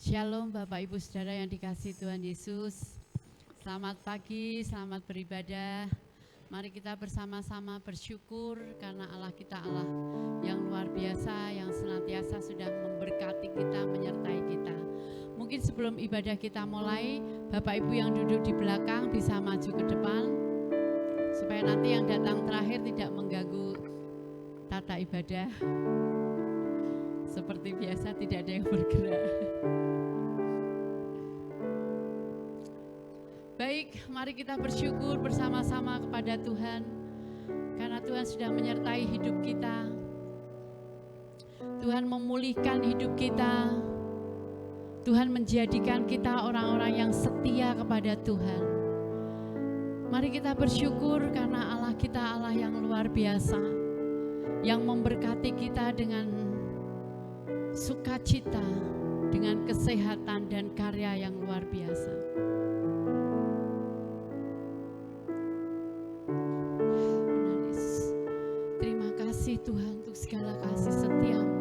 Shalom Bapak Ibu Saudara yang dikasihi Tuhan Yesus. Selamat pagi, selamat beribadah. Mari kita bersama-sama bersyukur karena Allah kita Allah yang luar biasa, yang senantiasa sudah memberkati kita, menyertai kita. Mungkin sebelum ibadah kita mulai, Bapak Ibu yang duduk di belakang bisa maju ke depan, supaya nanti yang datang terakhir tidak mengganggu tata ibadah. Seperti biasa tidak ada yang bergerak. Baik, mari kita bersyukur bersama-sama kepada Tuhan, karena Tuhan sudah menyertai hidup kita. Tuhan memulihkan hidup kita. Tuhan menjadikan kita orang-orang yang setia kepada Tuhan. Mari kita bersyukur karena Allah kita Allah yang luar biasa, yang memberkati kita dengan sukacita, dengan kesehatan dan karya yang luar biasa. Tuhan untuk segala kasih setia-Mu.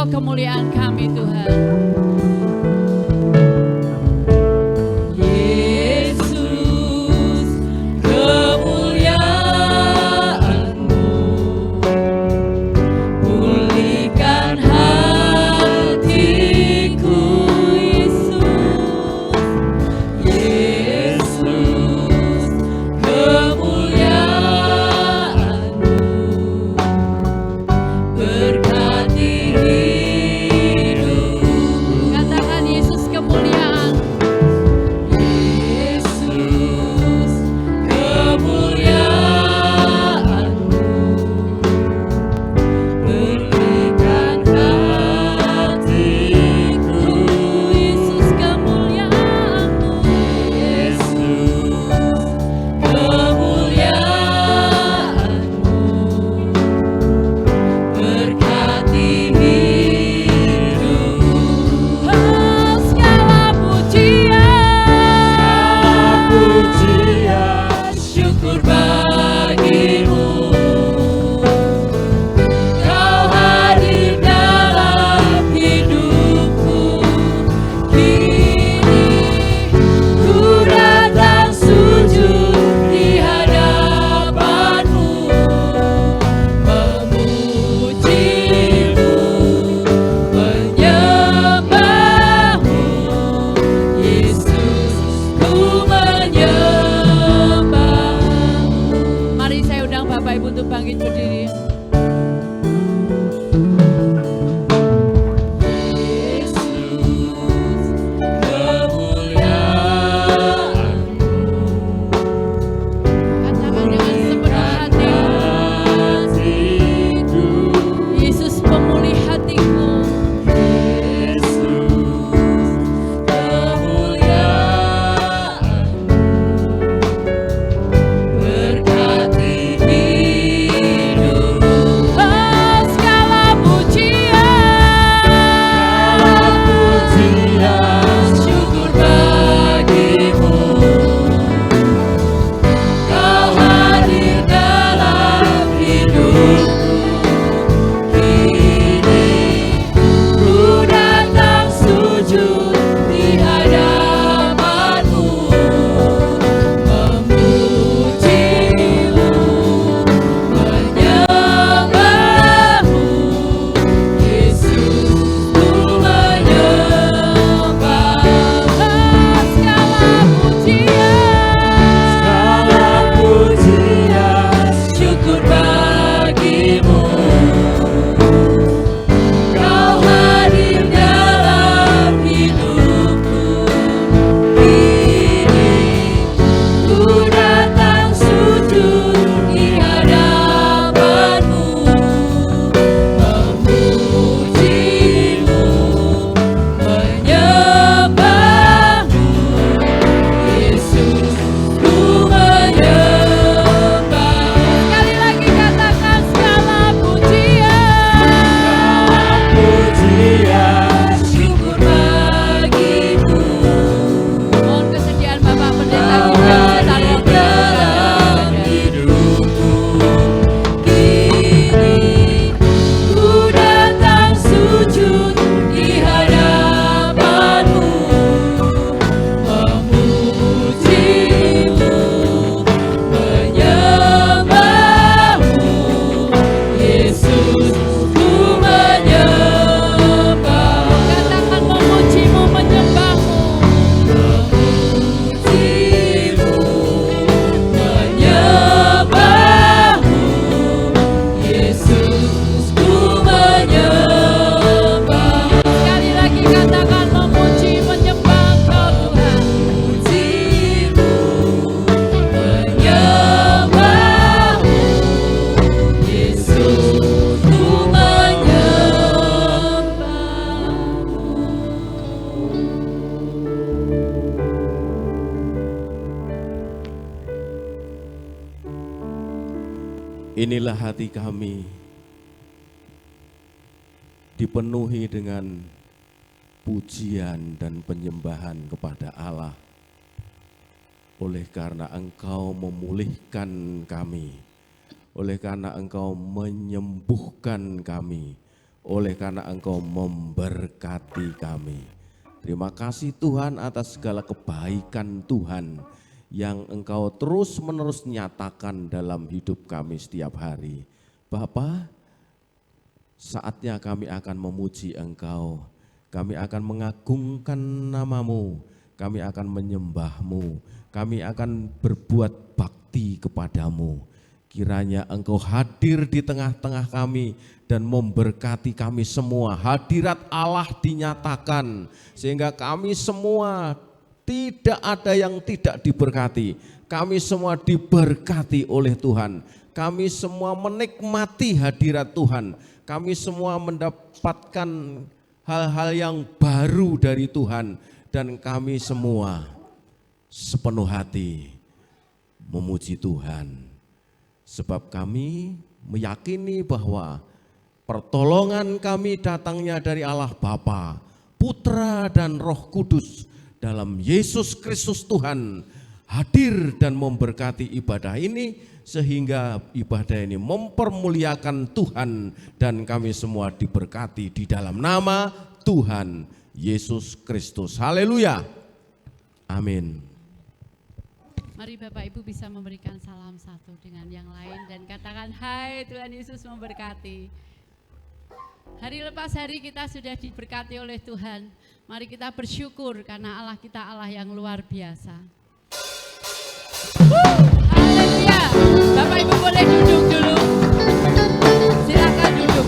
Kemuliaan kami Tuhan. Inilah hati kami, dipenuhi dengan pujian dan penyembahan kepada Allah, oleh karena Engkau memulihkan kami, oleh karena Engkau menyembuhkan kami, oleh karena Engkau memberkati kami. Terima kasih Tuhan atas segala kebaikan Tuhan yang Engkau terus-menerus nyatakan dalam hidup kami setiap hari. Bapa, saatnya kami akan memuji Engkau, kami akan mengagungkan nama-Mu, kami akan menyembah-Mu, kami akan berbuat bakti kepada-Mu. Kiranya Engkau hadir di tengah-tengah kami dan memberkati kami semua. Hadirat Allah dinyatakan sehingga kami semua tidak ada yang tidak diberkati. Kami semua diberkati oleh Tuhan. Kami semua menikmati hadirat Tuhan. Kami semua mendapatkan hal-hal yang baru dari Tuhan. Dan kami semua sepenuh hati memuji Tuhan. Sebab kami meyakini bahwa pertolongan kami datangnya dari Allah Bapa, Putra dan Roh Kudus. Dalam Yesus Kristus Tuhan hadir dan memberkati ibadah ini sehingga ibadah ini mempermuliakan Tuhan dan kami semua diberkati di dalam nama Tuhan Yesus Kristus. Haleluya. Amin. Mari Bapak Ibu bisa memberikan salam satu dengan yang lain dan katakan hai, Tuhan Yesus memberkati. Hari lepas hari kita sudah diberkati oleh Tuhan. Mari kita bersyukur karena Allah kita Allah yang luar biasa. Haleluya. Bapak Ibu boleh duduk dulu. Silakan duduk.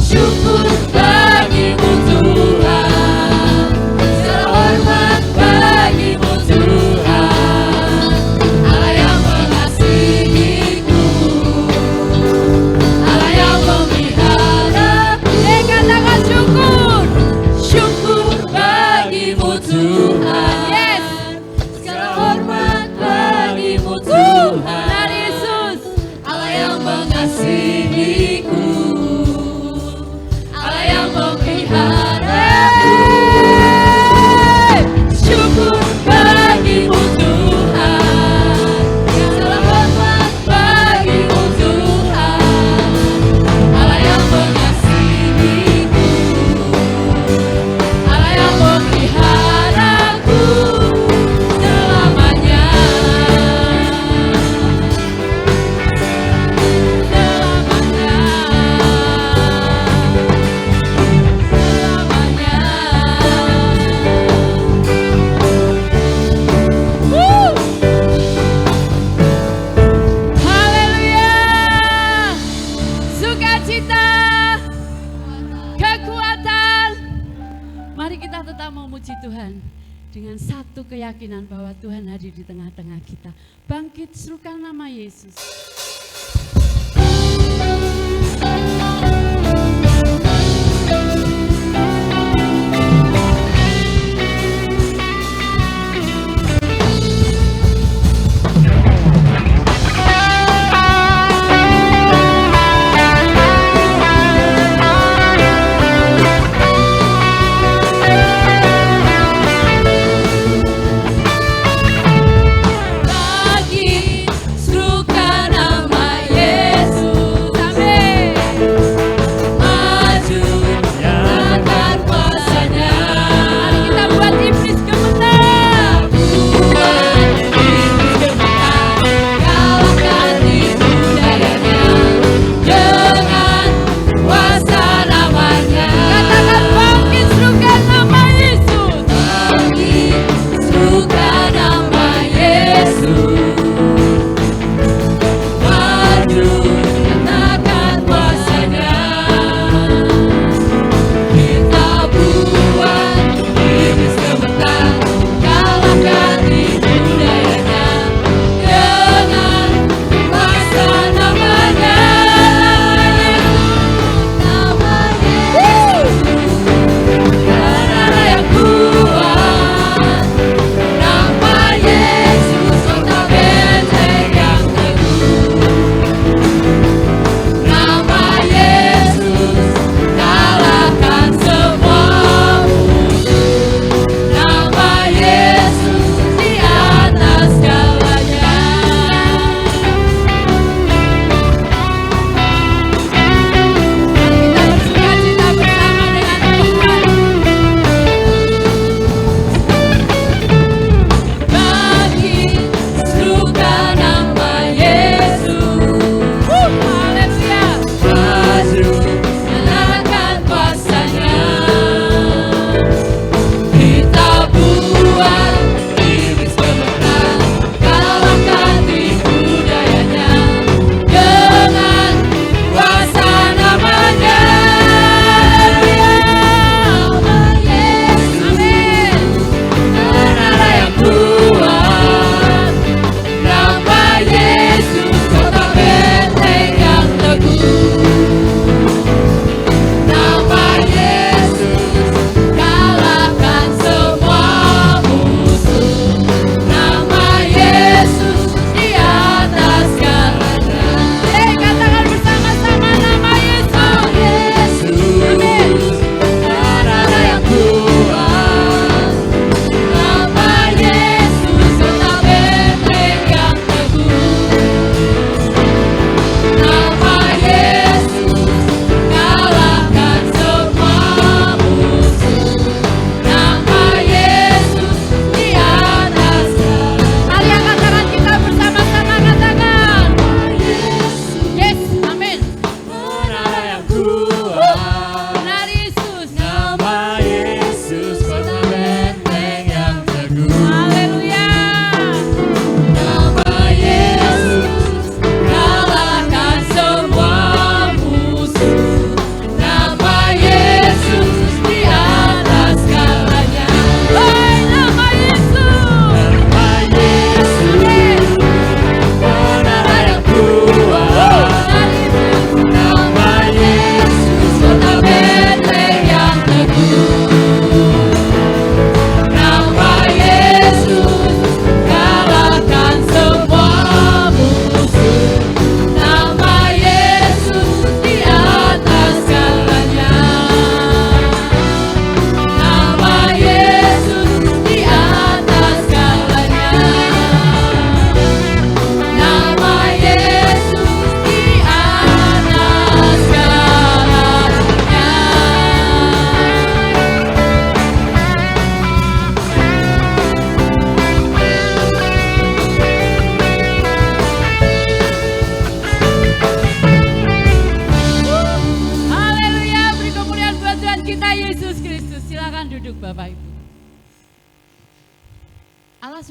Syukur bagimu Tuhan. kita tetap memuji Tuhan dengan satu keyakinan bahwa Tuhan hadir di tengah-tengah kita. Bangkit, serukan nama Yesus.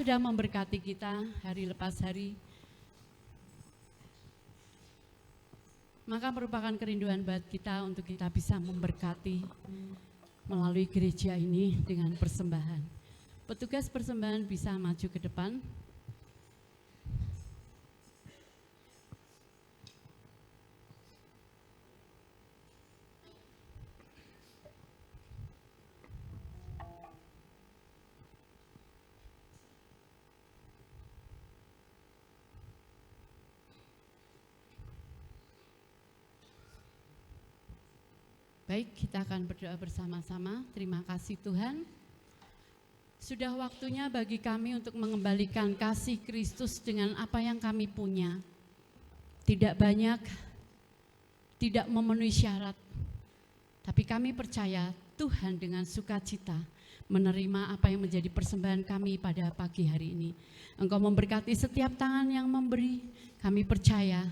sudah memberkati kita hari lepas hari, maka merupakan kerinduan buat kita untuk kita bisa memberkati melalui gereja ini dengan persembahan. Petugas persembahan bisa maju ke depan. Baik, kita akan berdoa bersama-sama. Terima kasih Tuhan. Sudah waktunya bagi kami untuk mengembalikan kasih Kristus dengan apa yang kami punya. Tidak banyak, tidak memenuhi syarat. Tapi kami percaya Tuhan dengan sukacita menerima apa yang menjadi persembahan kami pada pagi hari ini. Engkau memberkati setiap tangan yang memberi. Kami percaya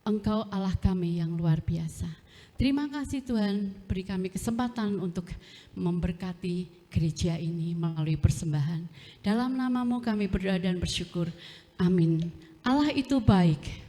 Engkau Allah kami yang luar biasa. Terima kasih Tuhan, beri kami kesempatan untuk memberkati gereja ini melalui persembahan. Dalam nama-Mu kami berdoa dan bersyukur. Amin. Allah itu baik.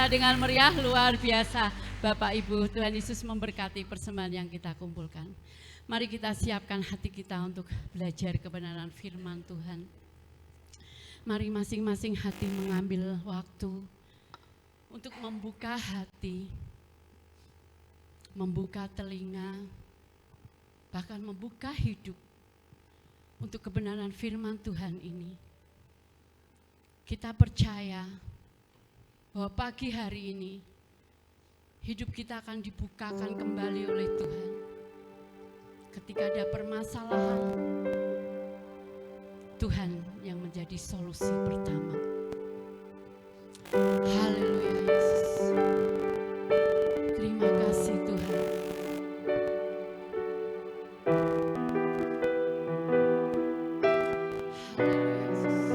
Dengan meriah luar biasa. Bapak Ibu, Tuhan Yesus memberkati persembahan yang kita kumpulkan. Mari kita siapkan hati kita untuk belajar kebenaran firman Tuhan. Mari masing-masing hati mengambil waktu untuk membuka hati, membuka telinga, bahkan membuka hidup untuk kebenaran firman Tuhan ini. Kita percaya bahwa pagi hari ini hidup kita akan dibukakan kembali oleh Tuhan. Ketika ada permasalahan, Tuhan yang menjadi solusi pertama. Haleluya Yesus. Terima kasih Tuhan. Haleluya Yesus.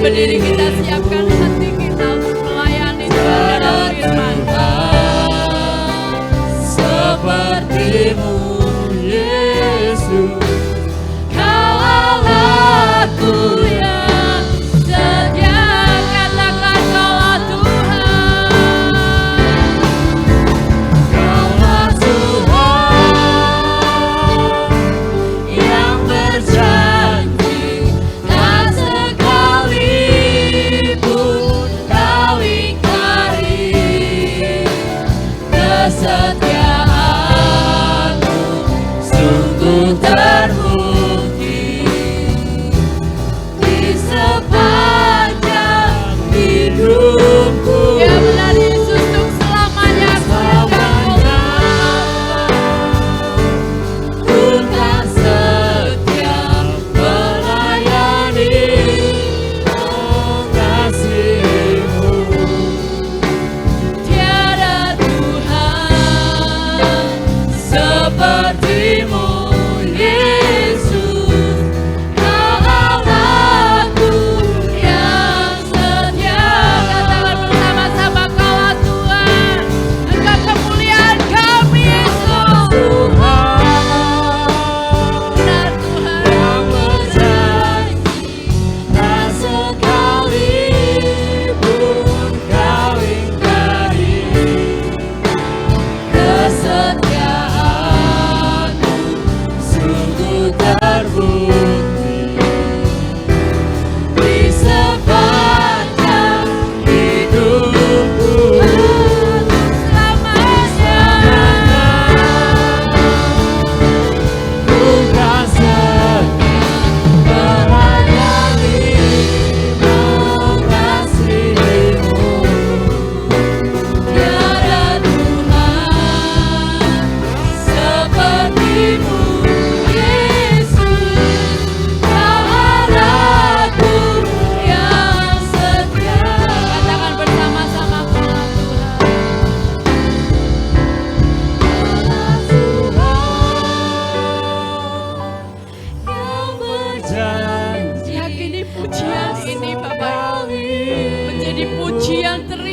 Berdiri kita siapkan hati kita untuk melayani Tuhan dalam firman. Sepertimu Yesus,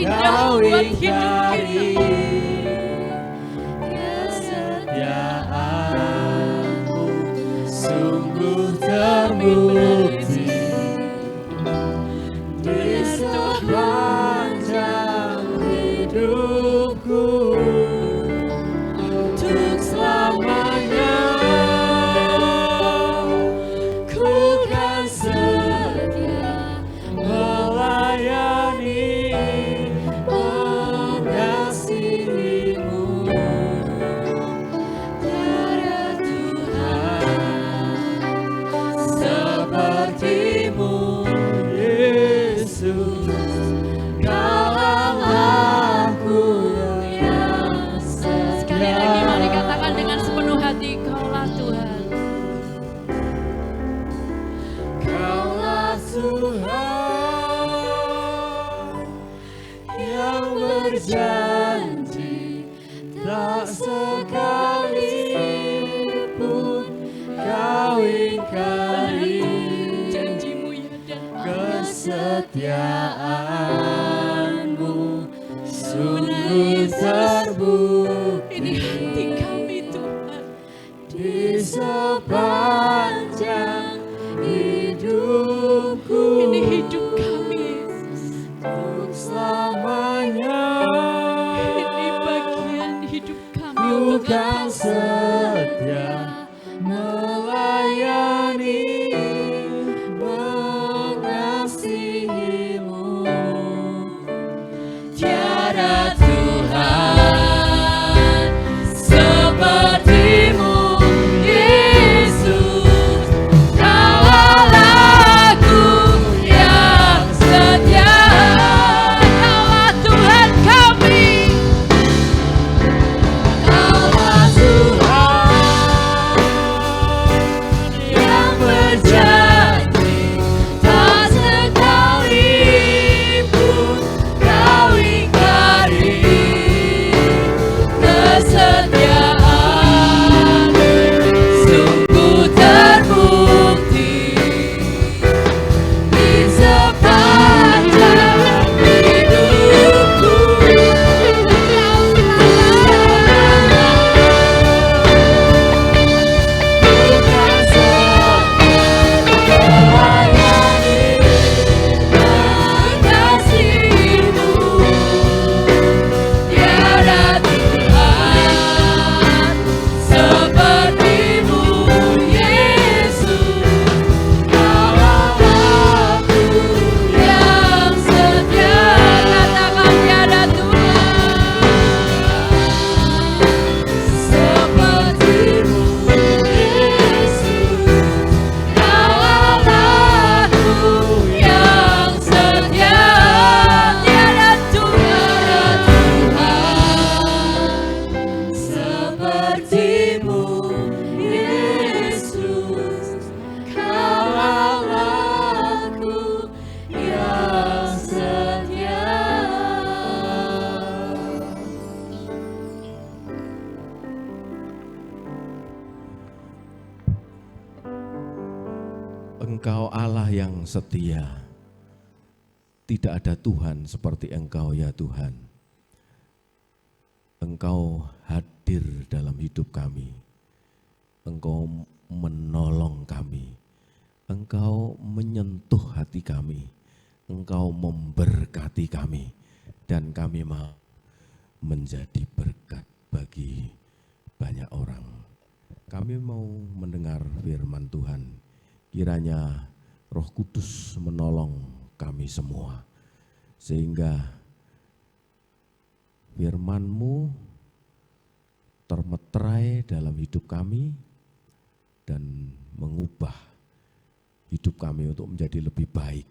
indah buat hidup kita. Kesetiaanmu sungguh terbukti di sepanjang hidupku untuk selamanya. Ku kan setia melayani, mengasihimu. Tiada Tuhan sepertimu, Yesus. Kau Allahku yang setia. Sekali lagi mari katakan dengan sepenuh hati, Kaulah Tuhan. Kaulah Tuhan yang berjanji, tak sekalipun kau ingkari Janjimu ya dan kesetiaanmu sungguh terbukti ini hati kami Tuhan. di sepanjang hidupku. Ini hidup kami Yesus. Untuk selamanya Ini bagian hidup kami ku untuk kan Engkau. setia melayani, mengasihimu. Tiada Tuhan sepertimu, Yesus. Kau Allahku yang setia. Kaulah Tuhan kami. Kaulah Tuhan yang berjanji, tak sekalipun kau ingkari kesetiaanmu sungguh terbukti di sepanjang hidupku. Bukan setia melayani, mengasihimu. Tiada Tuhan sepertimu, Yesus. Kau Allahku yang setia. Katakan tiada Tuhan. Sepertimu, Yesus. Kau Allahku yang setia. Tiada Tuhan. Sepertimu, Yesus. Kau Allahku yang setia. Engkau Allah yang setia. Tidak ada Tuhan seperti Engkau ya Tuhan. Engkau hadir dalam hidup kami. Engkau menolong kami. Engkau menyentuh hati kami. Engkau memberkati kami. Dan kami mau menjadi berkat bagi banyak orang. Kami mau mendengar firman Tuhan. Kiranya Roh Kudus menolong kami semua. Sehingga firman-Mu termeterai dalam hidup kami dan mengubah hidup kami untuk menjadi lebih baik.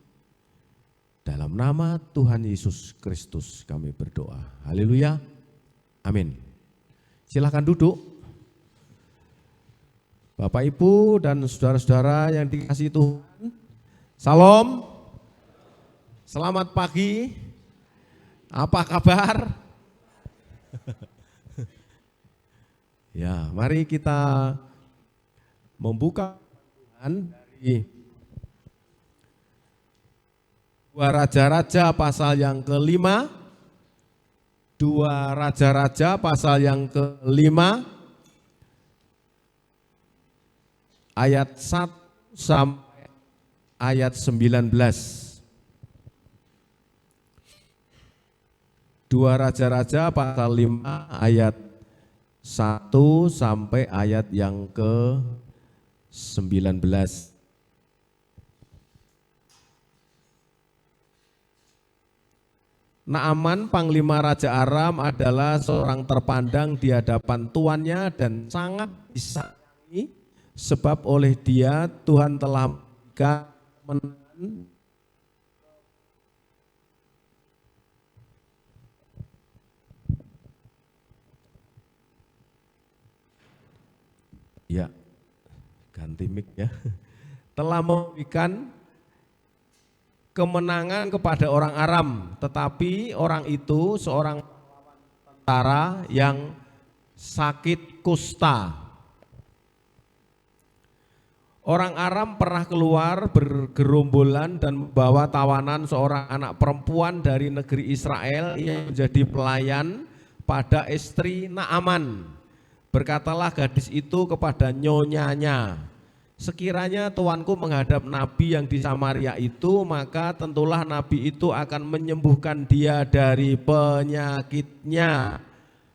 Dalam nama Tuhan Yesus Kristus kami berdoa. Haleluya. Amin. Silakan duduk. Bapak, Ibu, dan saudara-saudara yang dikasihi Tuhan, salam, selamat pagi, apa kabar? Ya, mari kita membuka Tuhan dari 2 Raja-Raja pasal yang ke-5 2 Raja-Raja pasal yang ke-5 ayat 1 sampai ayat 19. 2 Raja-Raja pasal 5 ayat 1 sampai ayat yang ke-19. Naaman, panglima Raja Aram, adalah seorang terpandang di hadapan tuannya dan sangat disayangi, sebab oleh dia Tuhan telah memberikan kemenangan. Ya, ganti mic ya. Telah memberikan kemenangan kepada orang Aram, tetapi orang itu seorang tentara yang sakit kusta. Orang Aram pernah keluar bergerombolan dan membawa tawanan seorang anak perempuan dari negeri Israel yang menjadi pelayan pada istri Naaman. Berkatalah gadis itu kepada nyonyanya, sekiranya tuanku menghadap nabi yang di Samaria itu, maka tentulah nabi itu akan menyembuhkan dia dari penyakitnya.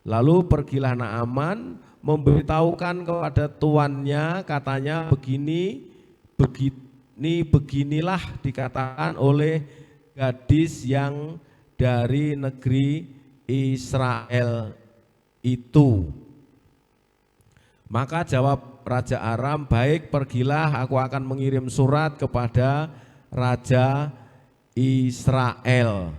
Lalu pergilah Naaman memberitahukan kepada tuannya, katanya beginilah dikatakan oleh gadis yang dari negeri Israel itu. Maka jawab Raja Aram, baik, pergilah, aku akan mengirim surat kepada Raja Israel.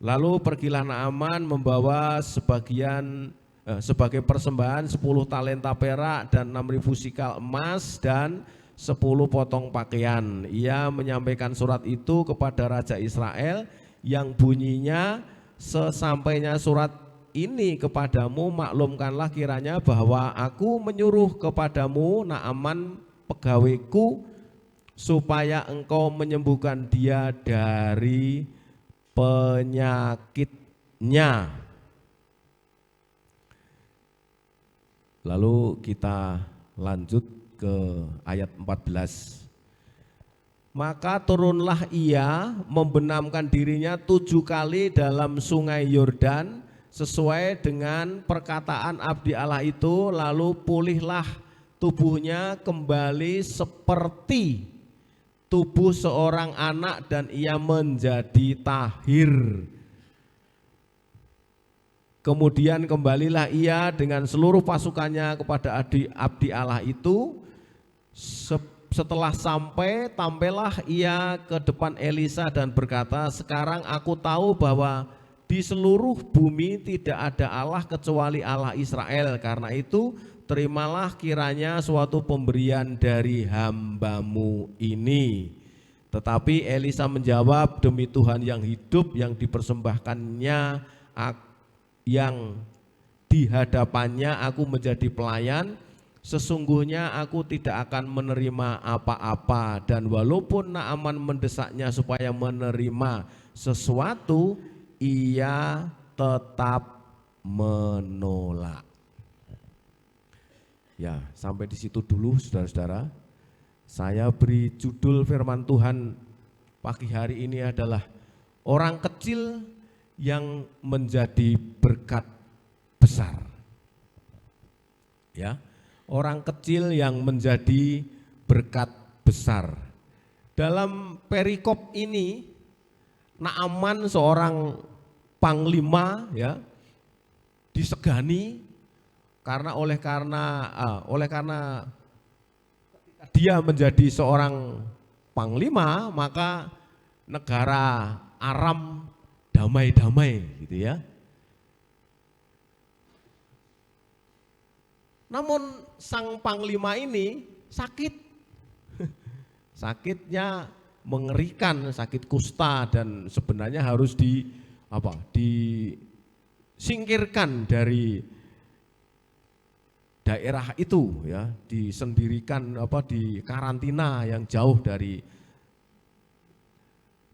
Lalu pergilah Naaman membawa sebagai persembahan 10 talenta perak dan 6.000 sikal emas dan 10 potong pakaian. Ia menyampaikan surat itu kepada Raja Israel yang bunyinya, sesampainya surat ini kepadamu, maklumkanlah kiranya bahwa aku menyuruh kepadamu Naaman pegawaiku supaya engkau menyembuhkan dia dari penyakitnya. Lalu kita lanjut ke ayat 14. Maka turunlah ia membenamkan dirinya 7 kali dalam sungai Yordan sesuai dengan perkataan abdi Allah itu, lalu pulihlah tubuhnya kembali seperti tubuh seorang anak dan ia menjadi tahir. Kemudian kembalilah ia dengan seluruh pasukannya kepada abdi Allah itu. Setelah sampai, tampailah ia ke depan Elisa dan berkata, sekarang aku tahu bahwa di seluruh bumi tidak ada Allah kecuali Allah Israel. Karena itu terimalah kiranya suatu pemberian dari hambamu ini. Tetapi Elisa menjawab, demi Tuhan yang hidup yang dipersembahkannya, yang di hadapannya aku menjadi pelayan, sesungguhnya aku tidak akan menerima apa-apa. Dan walaupun Naaman mendesaknya supaya menerima sesuatu, ia tetap menolak. Ya, sampai di situ dulu saudara-saudara. Saya beri judul firman Tuhan pagi hari ini adalah orang kecil yang menjadi berkat besar. Ya, orang kecil yang menjadi berkat besar. Dalam perikop ini, Naaman seorang panglima ya disegani karena dia menjadi seorang panglima, maka negara Aram damai-damai gitu ya. Namun sang panglima ini sakit. Sakitnya mengerikan, sakit kusta, dan sebenarnya harus disingkirkan dari daerah itu ya, disendirikan di karantina yang jauh dari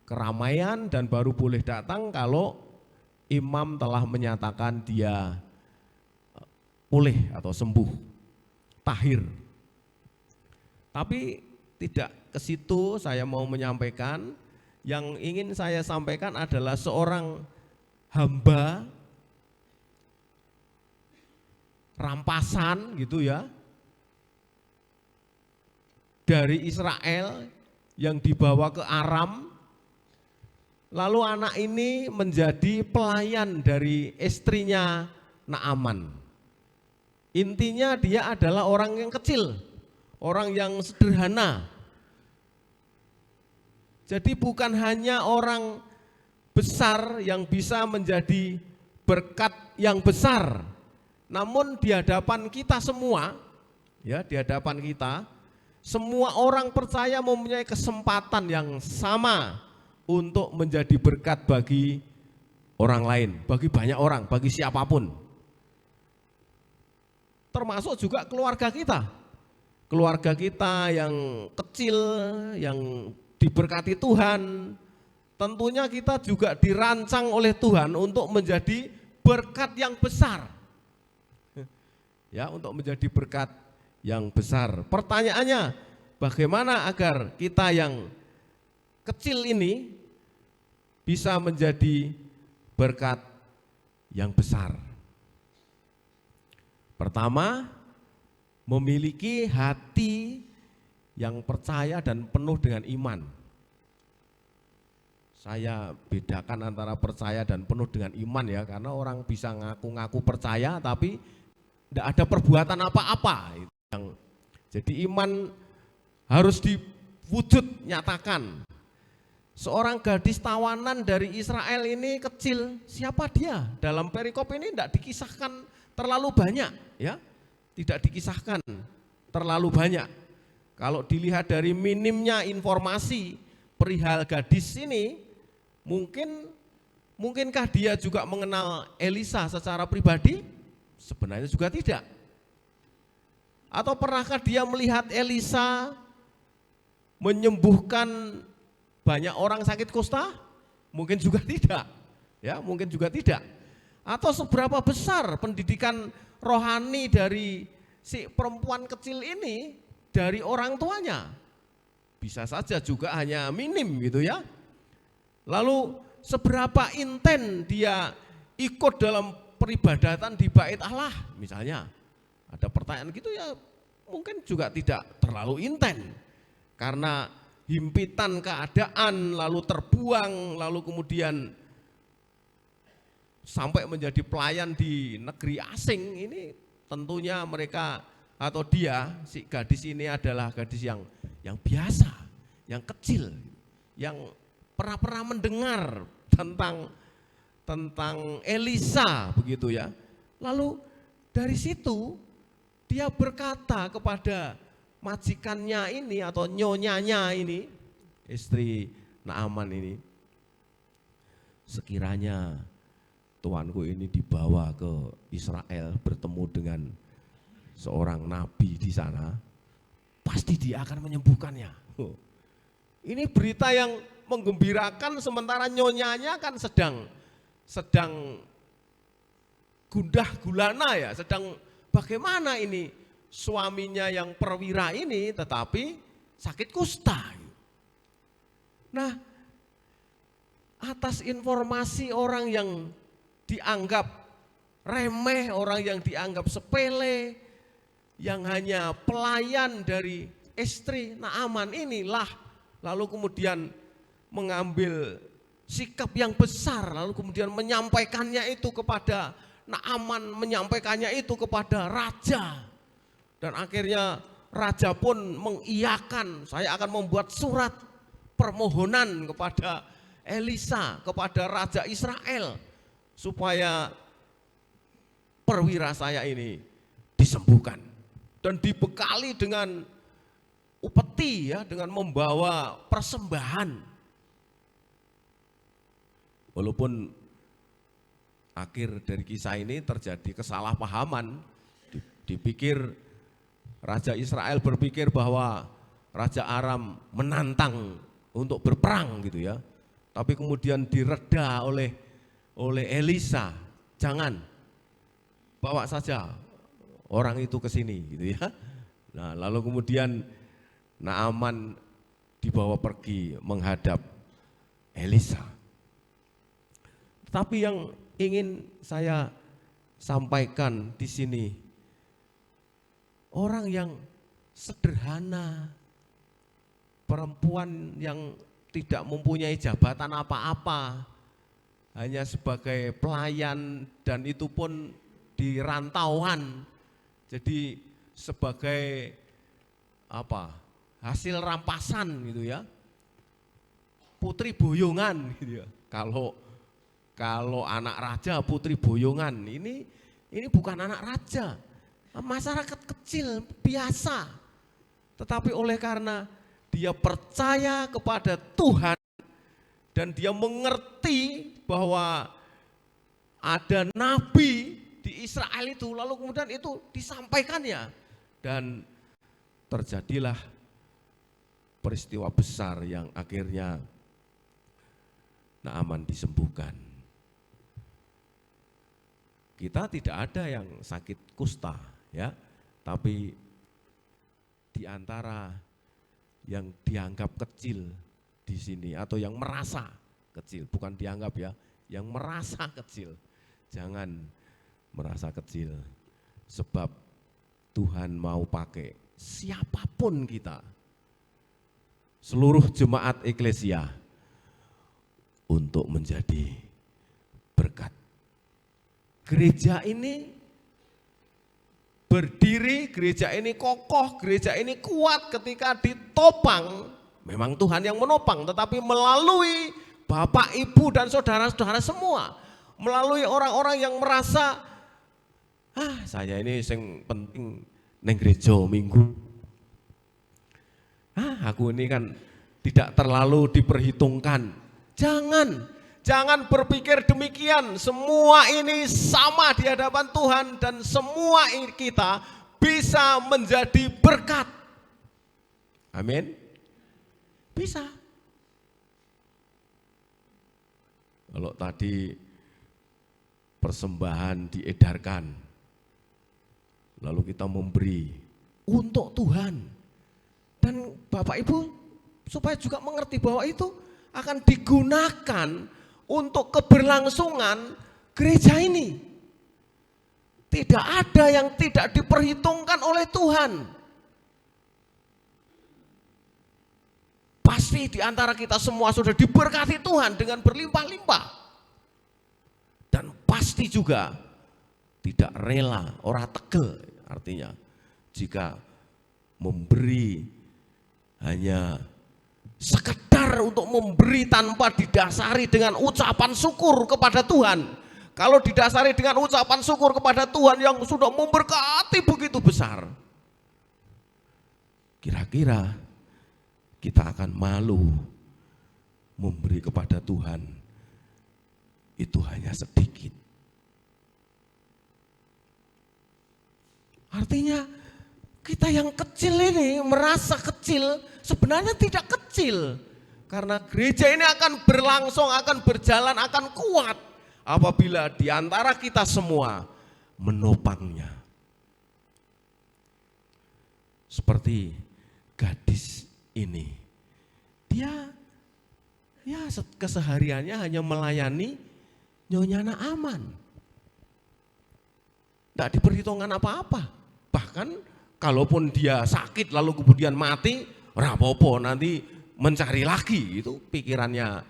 keramaian dan baru boleh datang kalau imam telah menyatakan dia pulih atau sembuh, tahir. Tapi tidak ke situ saya mau menyampaikan. Yang ingin saya sampaikan adalah seorang hamba rampasan gitu ya, dari Israel yang dibawa ke Aram. Lalu anak ini menjadi pelayan dari istrinya Naaman. Intinya dia adalah orang yang kecil, orang yang sederhana. Jadi bukan hanya orang besar yang bisa menjadi berkat yang besar, namun di hadapan kita semua, ya di hadapan kita, semua orang percaya mempunyai kesempatan yang sama untuk menjadi berkat bagi orang lain, bagi banyak orang, bagi siapapun. Termasuk juga keluarga kita. Keluarga kita yang kecil, yang diberkati Tuhan, tentunya kita juga dirancang oleh Tuhan untuk menjadi berkat yang besar. Ya, untuk menjadi berkat yang besar. Pertanyaannya, bagaimana agar kita yang kecil ini bisa menjadi berkat yang besar? Pertama, memiliki hati yang percaya dan penuh dengan iman. Saya bedakan antara percaya dan penuh dengan iman ya, karena orang bisa ngaku-ngaku percaya tapi tidak ada perbuatan apa-apa. Jadi iman harus diwujud nyatakan. Seorang gadis tawanan dari Israel ini kecil, siapa dia? Dalam perikop ini tidak dikisahkan terlalu banyak, ya, tidak dikisahkan terlalu banyak. Kalau dilihat dari minimnya informasi perihal gadis ini, mungkinkah dia juga mengenal Elisa secara pribadi? Sebenarnya juga tidak. Atau pernahkah dia melihat Elisa menyembuhkan banyak orang sakit kusta? Mungkin juga tidak. Ya, mungkin juga tidak. Atau seberapa besar pendidikan rohani dari si perempuan kecil ini dari orang tuanya? Bisa saja juga hanya minim gitu ya. Lalu seberapa inten dia ikut dalam peribadatan di bait Allah misalnya. Ada pertanyaan gitu ya, mungkin juga tidak terlalu inten. Karena himpitan keadaan lalu terbuang, lalu kemudian sampai menjadi pelayan di negeri asing, ini tentunya mereka atau dia, si gadis ini adalah gadis yang biasa, yang kecil, yang pernah mendengar tentang Elisa begitu ya. Lalu dari situ dia berkata kepada majikannya ini atau nyonyanya ini, istri Naaman ini, sekiranya tuanku ini dibawa ke Israel bertemu dengan seorang nabi di sana, pasti dia akan menyembuhkannya. Ini berita yang menggembirakan, sementara nyonyanya kan sedang gundah gulana ya, sedang bagaimana ini suaminya yang perwira ini tetapi sakit kusta. Nah, atas informasi orang yang dianggap remeh, orang yang dianggap sepele, yang hanya pelayan dari istri Naaman inilah, lalu kemudian mengambil sikap yang besar, lalu kemudian menyampaikannya itu kepada Naaman, menyampaikannya itu kepada raja. Dan akhirnya raja pun mengiyakan, saya akan membuat surat permohonan kepada Elisa, kepada raja Israel, supaya perwira saya ini disembuhkan. Dan dibekali dengan upeti ya, dengan membawa persembahan. Walaupun akhir dari kisah ini terjadi kesalahpahaman, dipikir raja Israel berpikir bahwa raja Aram menantang untuk berperang gitu ya. Tapi kemudian direda oleh Elisa, jangan, bawa saja orang itu ke sini gitu ya. Nah, lalu kemudian Naaman dibawa pergi menghadap Elisa. Tapi yang ingin saya sampaikan di sini, orang yang sederhana, perempuan yang tidak mempunyai jabatan apa-apa, hanya sebagai pelayan dan itu pun di rantauan, jadi sebagai hasil rampasan gitu ya, putri boyongan gitu ya. Kalau anak raja putri boyongan, ini bukan anak raja, masyarakat kecil biasa. Tetapi oleh karena dia percaya kepada Tuhan dan dia mengerti bahwa ada nabi di Israel itu, lalu kemudian itu disampaikannya dan terjadilah peristiwa besar yang akhirnya Naaman disembuhkan. Kita tidak ada yang sakit kusta ya, tapi di antara yang dianggap kecil di sini atau yang merasa kecil, bukan dianggap ya, yang merasa kecil, jangan merasa kecil, sebab Tuhan mau pakai siapapun kita, seluruh jemaat eklesia untuk menjadi berkat. Gereja ini berdiri, gereja ini kokoh, gereja ini kuat ketika ditopang, memang Tuhan yang menopang, tetapi melalui Bapak, Ibu, dan saudara-saudara semua, melalui orang-orang yang merasa, saya ini yang penting neng gereja minggu, aku ini kan tidak terlalu diperhitungkan. Jangan berpikir demikian, semua ini sama di hadapan Tuhan dan semua kita bisa menjadi berkat. Amin. Bisa. Kalau tadi persembahan diedarkan, lalu kita memberi untuk Tuhan. Dan Bapak Ibu supaya juga mengerti bahwa itu akan digunakan untuk keberlangsungan gereja ini. Tidak ada yang tidak diperhitungkan oleh Tuhan. Pasti di antara kita semua sudah diberkati Tuhan dengan berlimpah-limpah. Dan pasti juga tidak rela, ora tegel artinya, jika memberi hanya sekedar untuk memberi tanpa didasari dengan ucapan syukur kepada Tuhan. Kalau didasari dengan ucapan syukur kepada Tuhan yang sudah memberkati begitu besar, kira-kira kita akan malu memberi kepada Tuhan itu hanya sedikit. Artinya kita yang kecil ini merasa kecil, sebenarnya tidak kecil. Karena gereja ini akan berlangsung, akan berjalan, akan kuat apabila di antara kita semua menopangnya. Seperti gadis ini, dia kesehariannya hanya melayani Nyonya Naaman. Tidak diperhitungkan apa-apa. Bahkan kalaupun dia sakit lalu kemudian mati, rapopo nanti mencari lagi, itu pikirannya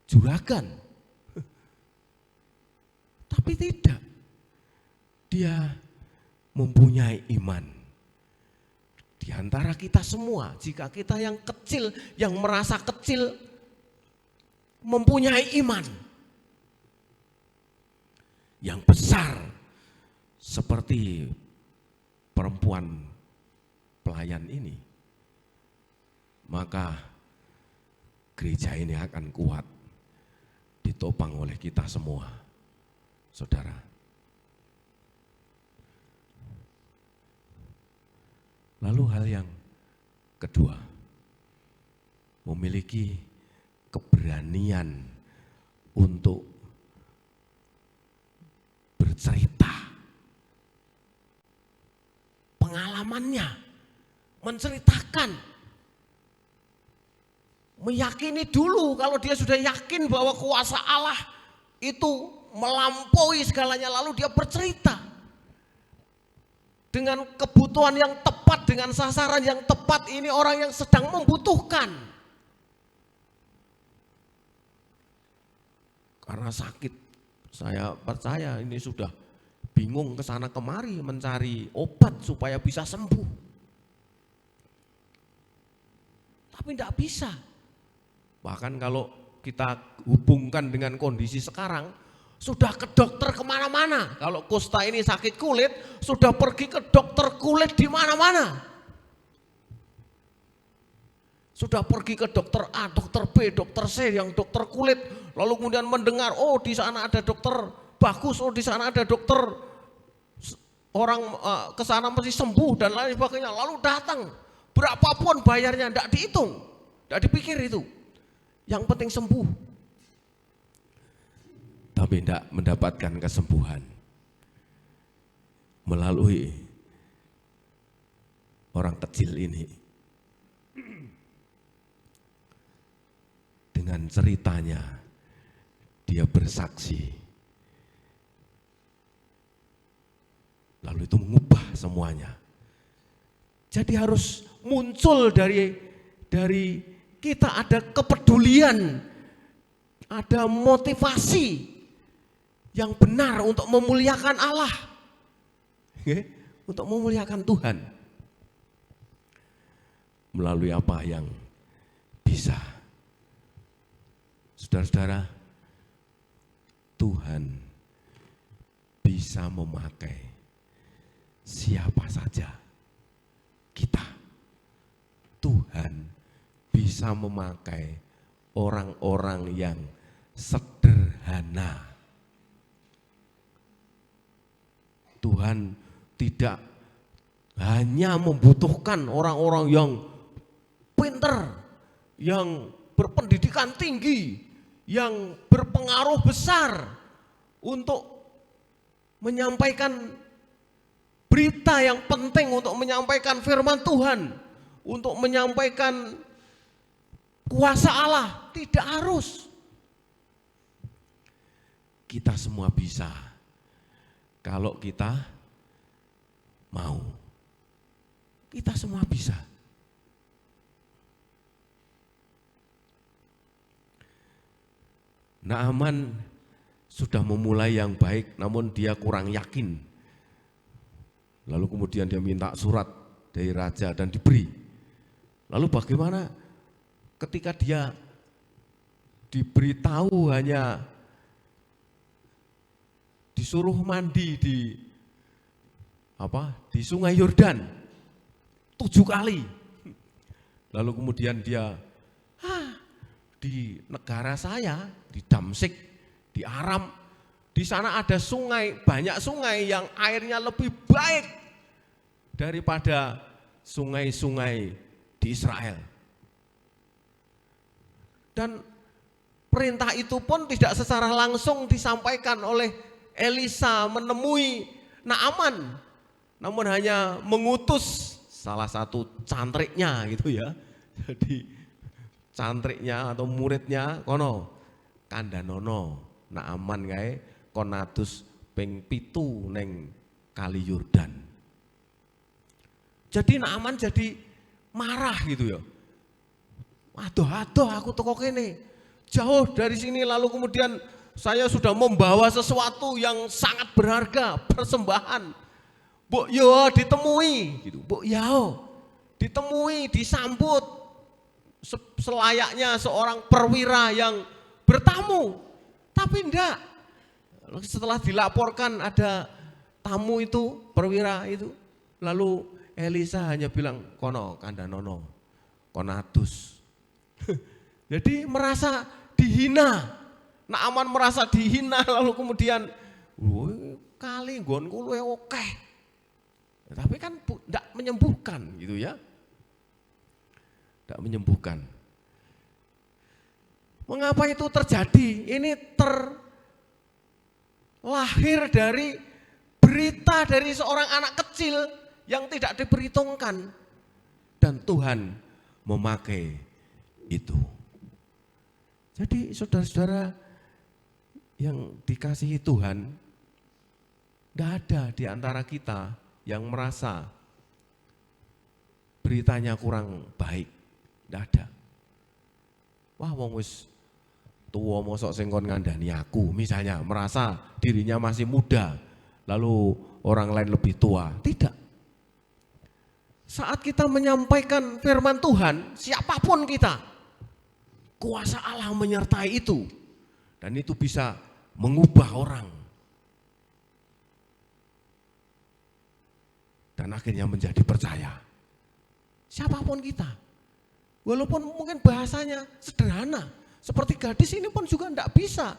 juragan. Tapi tidak, dia mempunyai iman. Di antara kita semua, jika kita yang kecil, yang merasa kecil, mempunyai iman yang besar seperti perempuan pelayan ini, maka gereja ini akan kuat ditopang oleh kita semua, saudara. Lalu hal yang kedua, memiliki keberanian untuk bercerita pengalamannya, menceritakan, meyakini dulu. Kalau dia sudah yakin bahwa kuasa Allah itu melampaui segalanya, lalu dia bercerita dengan kebutuhan yang tepat, dengan sasaran yang tepat. Ini orang yang sedang membutuhkan karena sakit. Saya percaya ini sudah bingung ke sana kemari mencari obat supaya bisa sembuh, tapi tidak bisa. Bahkan kalau kita hubungkan dengan kondisi sekarang, sudah ke dokter kemana-mana. Kalau Kosta ini sakit kulit, sudah pergi ke dokter kulit di mana-mana. Sudah pergi ke dokter A, dokter B, dokter C, yang dokter kulit. Lalu kemudian mendengar, oh di sana ada dokter bagus, oh di sana ada dokter orang ke sana mesti sembuh dan lain sebagainya. Lalu datang, berapapun bayarnya tidak dihitung, tidak dipikir itu. Yang penting sembuh. Tapi tidak mendapatkan kesembuhan melalui orang kecil ini. Dengan ceritanya dia bersaksi, lalu itu mengubah semuanya. Jadi harus muncul dari kita ada kepedulian, ada motivasi yang benar untuk memuliakan Allah, untuk memuliakan Tuhan. Melalui apa yang bisa. Saudara-saudara, Tuhan bisa memakai siapa saja kita. Tuhan bisa memakai orang-orang yang sederhana. Tuhan tidak hanya membutuhkan orang-orang yang pintar, yang berpendidikan tinggi, yang berpengaruh besar untuk menyampaikan berita yang penting, untuk menyampaikan firman Tuhan, untuk menyampaikan kuasa Allah. Tidak harus. Kita semua bisa kalau kita mau. Kita semua bisa. Naaman sudah memulai yang baik, namun dia kurang yakin. Lalu kemudian dia minta surat dari raja dan diberi. Lalu bagaimana ketika dia diberitahu hanya disuruh mandi di Sungai Yordan 7 kali. Lalu kemudian dia di negara saya, di Damsyik, di Aram, di sana ada sungai, banyak sungai yang airnya lebih baik daripada sungai-sungai di Israel. Dan perintah itu pun tidak secara langsung disampaikan oleh Elisa menemui Naaman, namun hanya mengutus salah satu cantriknya gitu ya. Jadi cantriknya atau muridnya kono kandhanono Naaman kae konatus ping 7 neng Kali Yordan. Jadi Naaman jadi marah gitu ya. Aduh aku teko kene, jauh dari sini, lalu kemudian saya sudah membawa sesuatu yang sangat berharga, persembahan. Mbok yo ditemui gitu. Mbok yo ditemui, disambut selayaknya seorang perwira yang bertamu. Tapi enggak. Setelah dilaporkan ada tamu itu, perwira itu, lalu Elisa hanya bilang kono kandhanono, konatus. Jadi merasa dihina. Naaman merasa dihina, lalu kemudian kali nggonku luwih akeh. Tapi kan enggak menyembuhkan gitu ya. Tidak menyembuhkan. Mengapa itu terjadi? Ini terlahir dari berita dari seorang anak kecil yang tidak diperhitungkan. Dan Tuhan memakai itu. Jadi saudara-saudara yang dikasihi Tuhan, tidak ada di antara kita yang merasa beritanya kurang baik. Tidak ada. Wah, wong wis tuwa mosok sing kon ngandani aku, misalnya merasa dirinya masih muda, lalu orang lain lebih tua. Tidak. Saat kita menyampaikan firman Tuhan, siapapun kita, kuasa Allah menyertai itu. Dan itu bisa mengubah orang. Dan akhirnya menjadi percaya. Siapapun kita. Walaupun mungkin bahasanya sederhana. Seperti gadis ini pun juga tidak bisa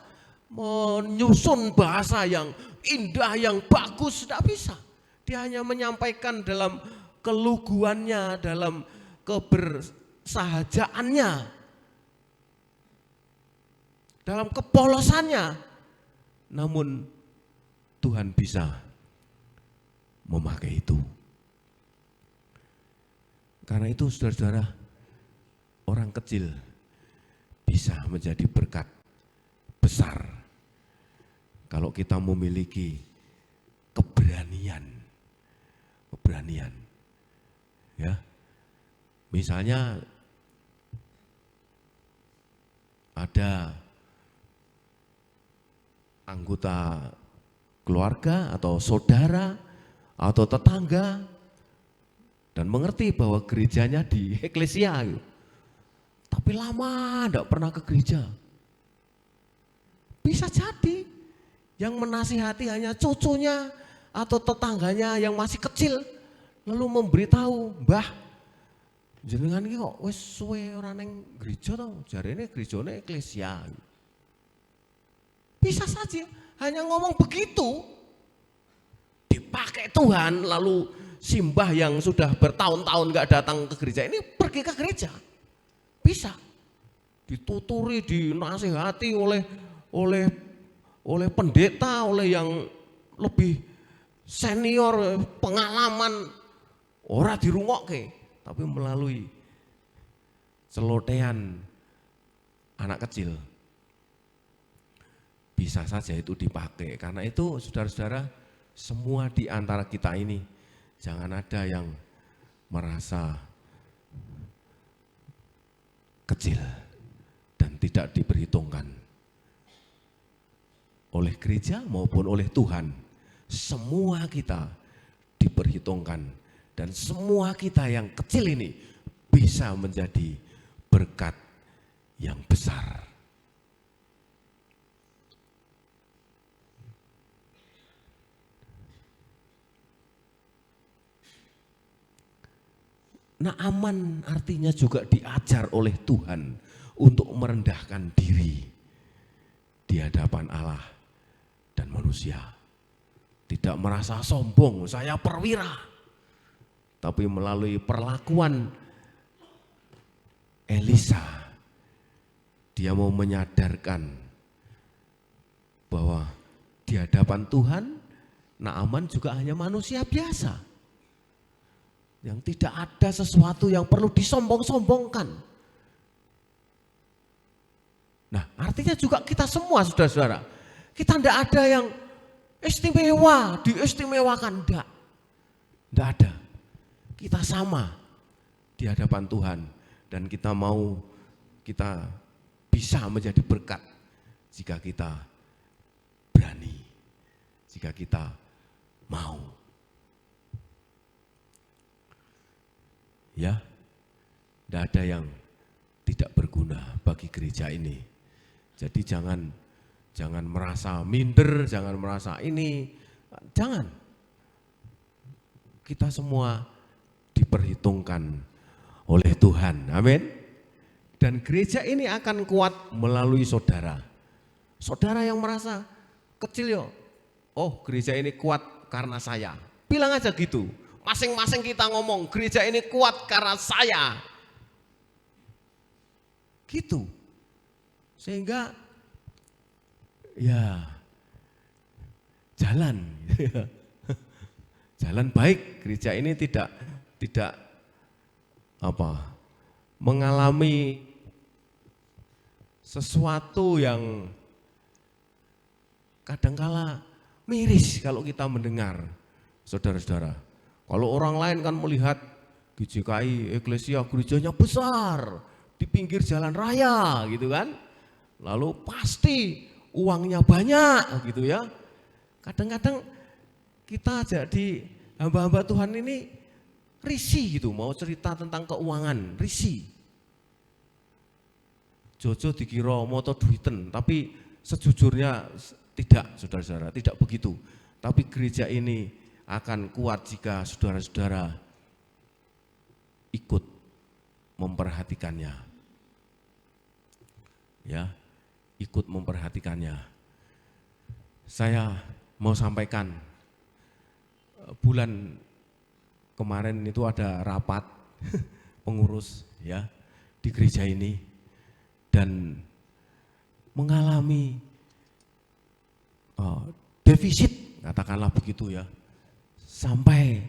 menyusun bahasa yang indah, yang bagus. Tidak bisa. Dia hanya menyampaikan dalam keluguannya, dalam kebersahajaannya, dalam kepolosannya. Namun Tuhan bisa memakai itu. Karena itu saudara-saudara, orang kecil bisa menjadi berkat besar kalau kita memiliki keberanian. Ya. Misalnya ada anggota keluarga atau saudara atau tetangga dan mengerti bahwa gerejanya di eklesia, tapi lama tidak pernah ke gereja. Bisa jadi yang menasihati hanya cucunya atau tetangganya yang masih kecil, lalu memberitahu, "Mbah, jenengan iki kok wis suwe ora ning gereja to, jarene gerejane eklesia." Bisa saja hanya ngomong begitu dipakai Tuhan, lalu simbah yang sudah bertahun-tahun gak datang ke gereja ini pergi ke gereja. Bisa dituturi, dinasihati oleh pendeta, oleh yang lebih senior, pengalaman, ora dirungokke, tapi melalui celotehan anak kecil. Bisa saja itu dipakai. Karena itu saudara-saudara, semua di antara kita ini jangan ada yang merasa kecil dan tidak diperhitungkan oleh gereja maupun oleh Tuhan. Semua kita diperhitungkan dan semua kita yang kecil ini bisa menjadi berkat yang besar. Naaman artinya juga diajar oleh Tuhan untuk merendahkan diri di hadapan Allah dan manusia. Tidak merasa sombong, saya perwira. Tapi melalui perlakuan Elisa, dia mau menyadarkan bahwa di hadapan Tuhan, Naaman juga hanya manusia biasa. Yang tidak ada sesuatu yang perlu disombong-sombongkan. Nah, artinya juga kita semua saudara-saudara, kita tidak ada yang istimewa, diistimewakan, tidak ada. Kita sama di hadapan Tuhan dan kita bisa menjadi berkat jika kita berani, jika kita mau. Ya, tidak ada yang tidak berguna bagi gereja ini. Jadi jangan merasa minder, jangan merasa ini, jangan. Kita semua diperhitungkan oleh Tuhan, amin. Dan gereja ini akan kuat melalui saudara. Saudara yang merasa kecil yo, oh gereja ini kuat karena saya. Bilang aja gitu. Masing-masing kita ngomong, gereja ini kuat karena saya. Gitu. Sehingga ya jalan. jalan baik. Gereja ini tidak mengalami sesuatu yang kadangkala miris kalau kita mendengar, saudara-saudara. Kalau orang lain kan melihat GJKI, Eklesia, gerejanya besar, di pinggir jalan raya gitu kan. Lalu pasti uangnya banyak gitu ya. Kadang-kadang kita jadi hamba-hamba Tuhan ini risih gitu, mau cerita tentang keuangan, risih. Jojo dikira moto duiten, tapi sejujurnya tidak, saudara-saudara, tidak begitu. Tapi gereja ini akan kuat jika saudara-saudara ikut memperhatikannya. Ya, ikut memperhatikannya. Saya mau sampaikan, bulan kemarin itu ada rapat pengurus ya di gereja ini dan mengalami defisit, katakanlah begitu ya, sampai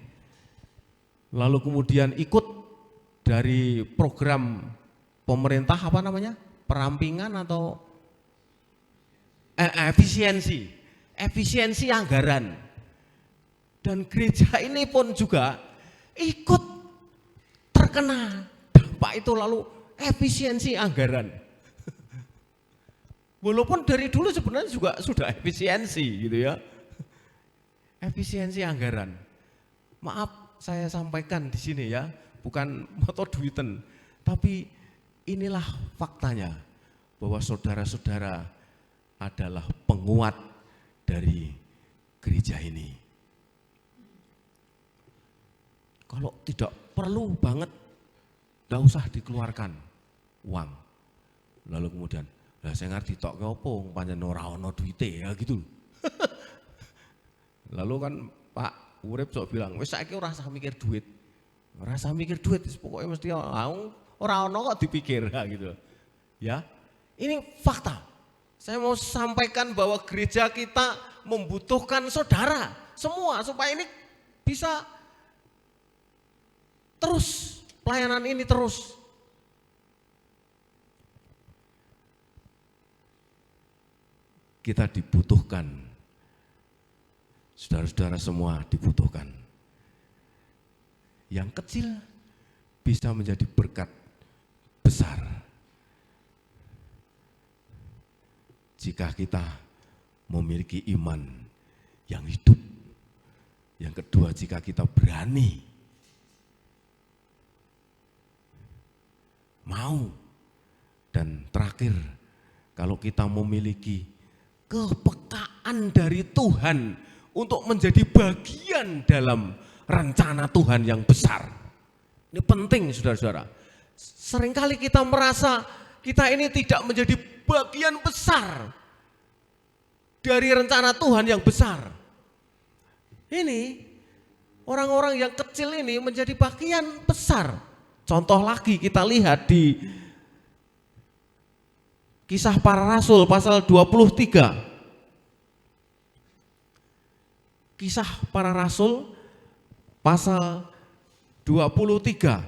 lalu kemudian ikut dari program pemerintah apa namanya, perampingan atau efisiensi anggaran, dan gereja ini pun juga ikut terkena dampak itu, lalu efisiensi anggaran. Walaupun dari dulu sebenarnya juga sudah efisiensi gitu ya. Efisiensi anggaran. Maaf saya sampaikan di sini ya, bukan moto duiten, tapi inilah faktanya bahwa saudara-saudara adalah penguat dari gereja ini. Kalau tidak perlu banget, tidak usah dikeluarkan uang. Lalu kemudian, lah saya ngerti tok ke opo pancen ora ono duite ya gitu. Lalu kan Pak Urip sok bilang, wis saiki ora usah mikir duit. Ora usah mikir duit, pokoknya mesti ora ono kok dipikir gitu. Ya. Ini fakta. Saya mau sampaikan bahwa gereja kita membutuhkan saudara semua supaya ini bisa terus, pelayanan ini terus. Kita dibutuhkan, saudara-saudara semua dibutuhkan. Yang kecil bisa menjadi berkat besar jika kita memiliki iman yang hidup. Yang kedua, jika kita berani, mau, dan terakhir, kalau kita memiliki kepekaan dari Tuhan untuk menjadi bagian dalam rencana Tuhan yang besar. Ini penting, saudara-saudara. Seringkali kita merasa kita ini tidak menjadi bagian besar dari rencana Tuhan yang besar. Ini orang-orang yang kecil ini menjadi bagian besar. Contoh lagi kita lihat di Kisah Para Rasul pasal 23. Kisah Para Rasul pasal 23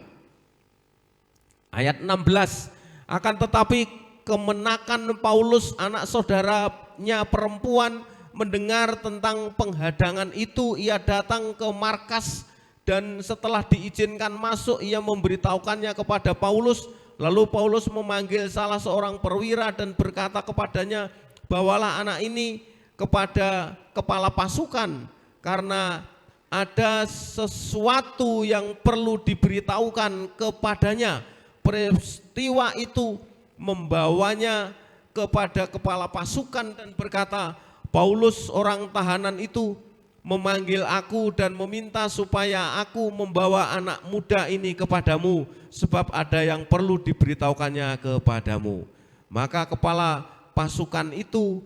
ayat 16. Akan tetapi kemenakan Paulus anak saudaranya perempuan mendengar tentang penghadangan itu, ia datang ke markas dan setelah diizinkan masuk ia memberitahukannya kepada Paulus. Lalu Paulus memanggil salah seorang perwira dan berkata kepadanya, bawalah anak ini kepada kepala pasukan karena ada sesuatu yang perlu diberitahukan kepadanya. Peristiwa itu membawanya kepada kepala pasukan dan berkata, Paulus orang tahanan itu memanggil aku dan meminta supaya aku membawa anak muda ini kepadamu, sebab ada yang perlu diberitahukannya kepadamu. Maka kepala pasukan itu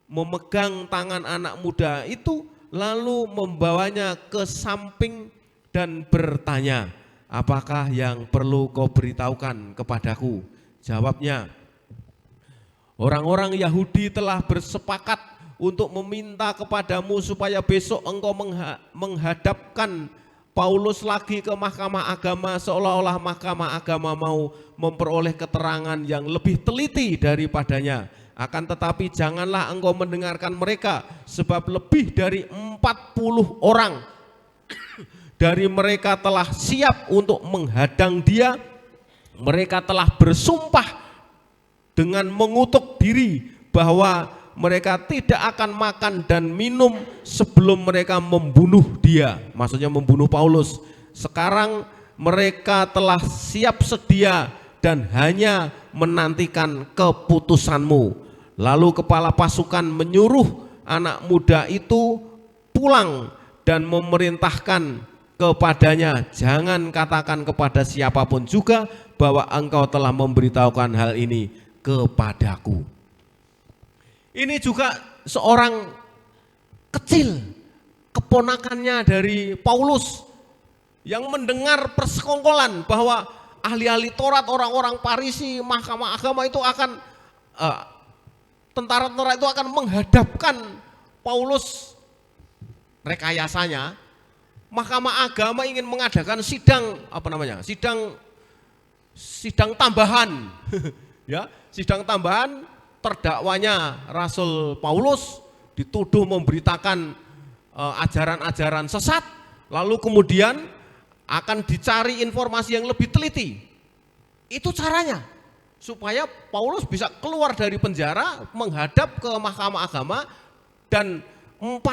memegang tangan anak muda itu, lalu membawanya ke samping dan bertanya, apakah yang perlu kau beritahukan kepadaku? Jawabnya, orang-orang Yahudi telah bersepakat untuk meminta kepadamu supaya besok engkau menghadapkan Paulus lagi ke mahkamah agama, seolah-olah mahkamah agama mau memperoleh keterangan yang lebih teliti daripadanya. Akan tetapi janganlah engkau mendengarkan mereka, sebab lebih dari 40 orang dari mereka telah siap untuk menghadang dia. Mereka telah bersumpah dengan mengutuk diri bahwa mereka tidak akan makan dan minum sebelum mereka membunuh dia, maksudnya membunuh Paulus. Sekarang mereka telah siap sedia dan hanya menantikan keputusanmu. Lalu kepala pasukan menyuruh anak muda itu pulang dan memerintahkan kepadanya, jangan katakan kepada siapapun juga bahwa engkau telah memberitahukan hal ini kepadaku. Ini juga seorang kecil, keponakannya dari Paulus, yang mendengar persekongkolan bahwa ahli-ahli Taurat, orang-orang Farisi, mahkamah agama itu akan tentara-tentara itu akan menghadapkan Paulus. Rekayasanya mahkamah agama ingin mengadakan sidang sidang tambahan ya, sidang tambahan. Terdakwanya Rasul Paulus dituduh memberitakan ajaran-ajaran sesat, lalu kemudian akan dicari informasi yang lebih teliti. Itu caranya supaya Paulus bisa keluar dari penjara, menghadap ke mahkamah agama, dan 40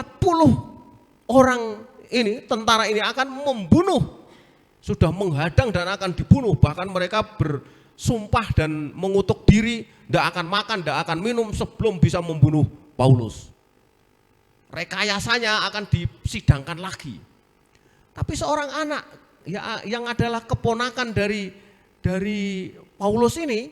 orang ini, tentara ini akan membunuh, sudah menghadang dan akan dibunuh. Bahkan mereka bersumpah dan mengutuk diri, tidak akan makan, tidak akan minum sebelum bisa membunuh Paulus. Rekayasanya akan disidangkan lagi. Tapi seorang anak yang adalah keponakan dari Paulus ini,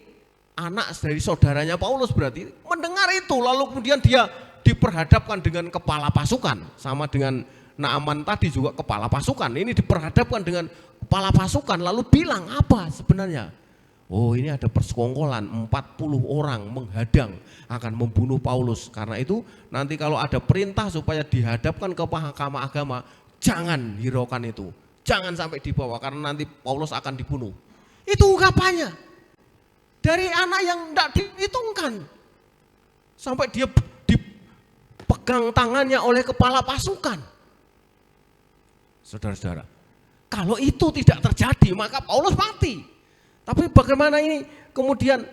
anak dari saudaranya Paulus berarti, mendengar itu, lalu kemudian dia diperhadapkan dengan kepala pasukan, sama dengan Naaman tadi juga kepala pasukan. Ini diperhadapkan dengan kepala pasukan, lalu bilang apa sebenarnya? Oh, ini ada persekongkolan, 40 orang menghadang akan membunuh Paulus. Karena itu nanti kalau ada perintah supaya dihadapkan ke mahkamah agama, jangan hiraukan itu, jangan sampai dibawa karena nanti Paulus akan dibunuh. Itu ungkapannya dari anak yang tidak dihitungkan, sampai dia dipegang tangannya oleh kepala pasukan. Saudara-saudara, kalau itu tidak terjadi maka Paulus mati. Tapi bagaimana ini kemudian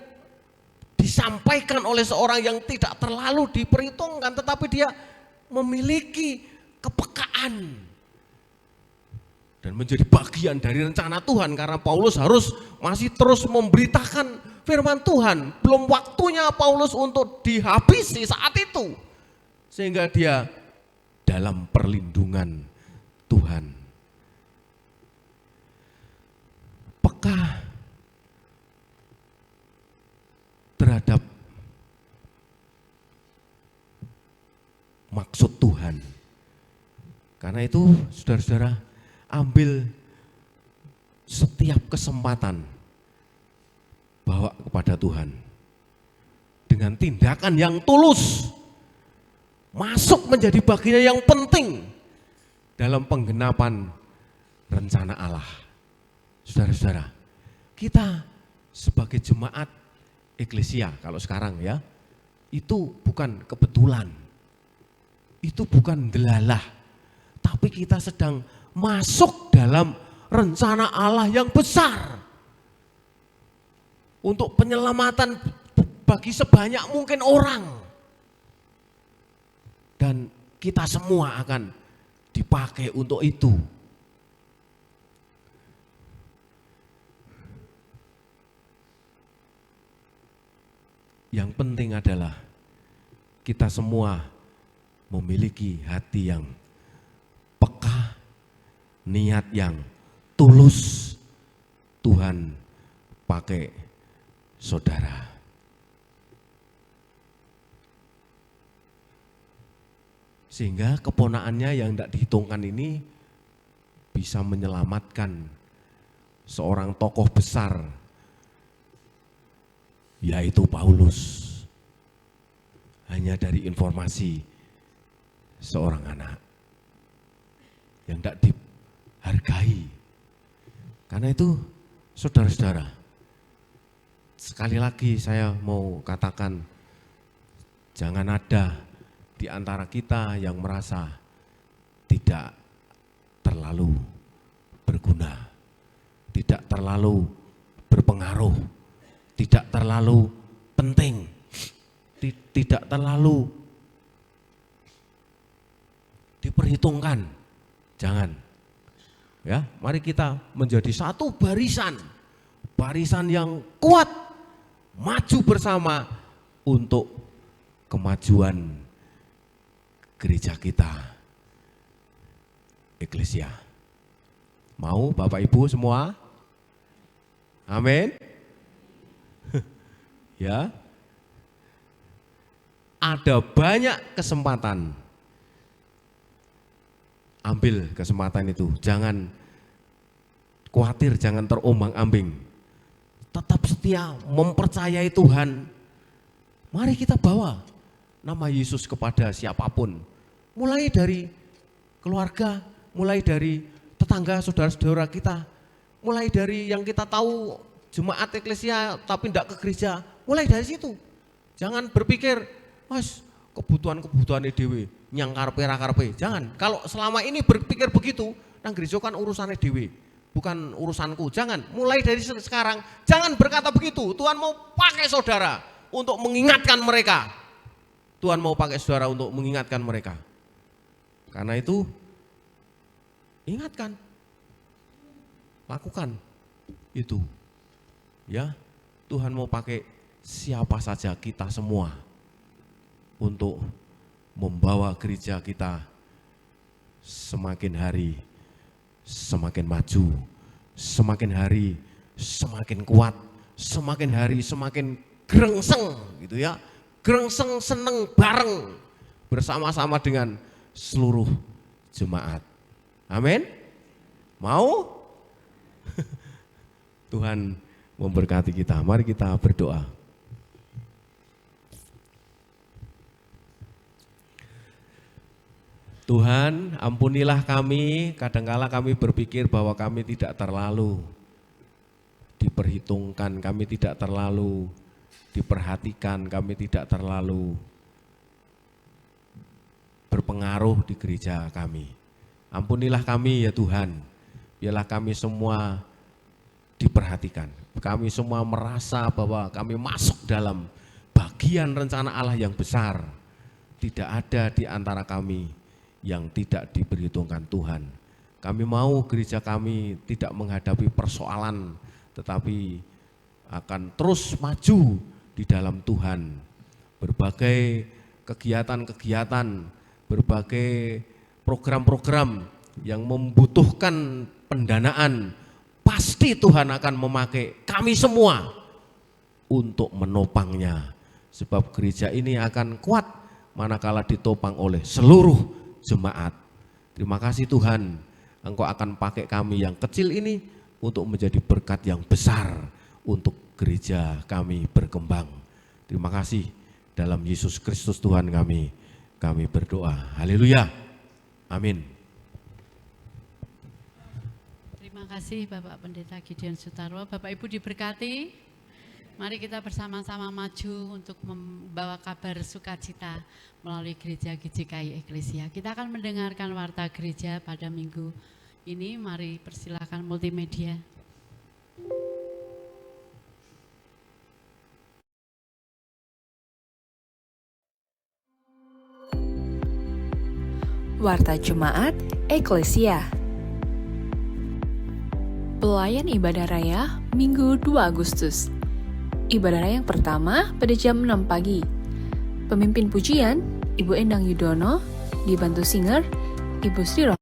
disampaikan oleh seorang yang tidak terlalu diperhitungkan, tetapi dia memiliki kepekaan dan menjadi bagian dari rencana Tuhan, karena Paulus harus masih terus memberitakan firman Tuhan. Belum waktunya Paulus untuk dihabisi saat itu, sehingga dia dalam perlindungan Tuhan. Peka terhadap maksud Tuhan. Karena itu saudara-saudara, ambil setiap kesempatan bawa kepada Tuhan dengan tindakan yang tulus, masuk menjadi bagian yang penting dalam penggenapan rencana Allah. Saudara-saudara, kita sebagai jemaat eklesia kalau sekarang ya, itu bukan kebetulan, itu bukan delalah, tapi kita sedang masuk dalam rencana Allah yang besar untuk penyelamatan bagi sebanyak mungkin orang, dan kita semua akan dipakai untuk itu. Yang penting adalah kita semua memiliki hati yang peka, niat yang tulus. Tuhan pakai saudara. Sehingga keponakannya yang tidak dihitungkan ini bisa menyelamatkan seorang tokoh besar, yaitu Paulus. Hanya dari informasi seorang anak yang tidak dihargai. Karena itu saudara-saudara, sekali lagi saya mau katakan, jangan ada di antara kita yang merasa tidak terlalu berguna, tidak terlalu berpengaruh, tidak terlalu penting, tidak terlalu diperhitungkan. Jangan. Ya, mari kita menjadi satu barisan yang kuat, maju bersama untuk kemajuan gereja kita, Eklesia. Mau Bapak Ibu semua? Amin. Ya. Ada banyak kesempatan. Ambil kesempatan itu. Jangan khawatir, jangan terombang-ambing. Tetap setia, mempercayai Tuhan. Mari kita bawa nama Yesus kepada siapapun. Mulai dari keluarga, mulai dari tetangga, saudara-saudara kita. Mulai dari yang kita tahu jemaat eklesia tapi tidak ke gereja. Mulai dari situ. Jangan berpikir, mas kebutuhan dewe, nyang karpe. Jangan. Kalau selama ini berpikir begitu, nang gereja kan urusannya dewe, bukan urusanku. Jangan. Mulai dari sekarang, jangan berkata begitu. Tuhan mau pakai saudara untuk mengingatkan mereka. Tuhan mau pakai saudara untuk mengingatkan mereka. Karena itu, ingatkan, lakukan itu. Ya, Tuhan mau pakai siapa saja kita semua untuk membawa gereja kita semakin hari semakin maju, semakin hari semakin kuat, semakin hari semakin grengseng gitu ya. Grengseng, seneng bareng bersama-sama dengan seluruh jemaat. Amin. Mau? Tuhan memberkati kita. Mari kita berdoa. Tuhan, ampunilah kami, kadangkala kami berpikir bahwa kami tidak terlalu diperhitungkan, kami tidak terlalu diperhatikan, kami tidak terlalu berpengaruh di gereja kami. Ampunilah kami ya Tuhan, biarlah kami semua diperhatikan. Kami semua merasa bahwa kami masuk dalam bagian rencana Allah yang besar. Tidak ada di antara kami yang tidak diperhitungkan Tuhan. Kami mau gereja kami tidak menghadapi persoalan, tetapi akan terus maju di dalam Tuhan. Berbagai kegiatan-kegiatan, berbagai program-program yang membutuhkan pendanaan, pasti Tuhan akan memakai kami semua untuk menopangnya. Sebab gereja ini akan kuat manakala ditopang oleh seluruh jemaat. Terima kasih Tuhan, Engkau akan pakai kami yang kecil ini untuk menjadi berkat yang besar untuk gereja kami berkembang. Terima kasih, dalam Yesus Kristus Tuhan kami berdoa. Haleluya. Amin. Terima kasih Bapak Pendeta Gideon Sutarwo. Bapak Ibu diberkati. Mari kita bersama-sama maju untuk membawa kabar sukacita melalui gereja GJKI Eklesia. Kita akan mendengarkan warta gereja pada minggu ini. Mari persilakan multimedia. Warta Jemaat Eklesia. Pelayan Ibadah Raya Minggu 2 Agustus. Ibadah raya yang pertama pada jam 6 pagi. Pemimpin pujian, Ibu Endang Yudono, dibantu singer, Ibu Sri Roh.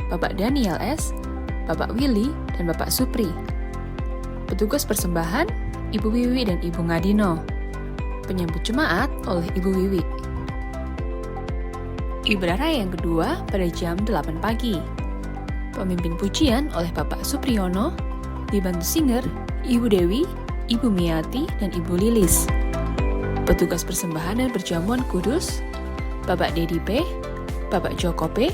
Bapak Daniel S., Bapak Willy, dan Bapak Supri. Petugas persembahan, Ibu Wiwi dan Ibu Ngadino. Penyambut jemaat oleh Ibu Wiwi. Ibadah raya yang kedua pada jam 8 pagi. Pemimpin pujian oleh Bapak Supriyono, dibantu singer, Ibu Dewi, Ibu Miati, dan Ibu Lilis. petugas persembahan dan perjamuan kudus, Bapak Dedi P, Bapak Joko P,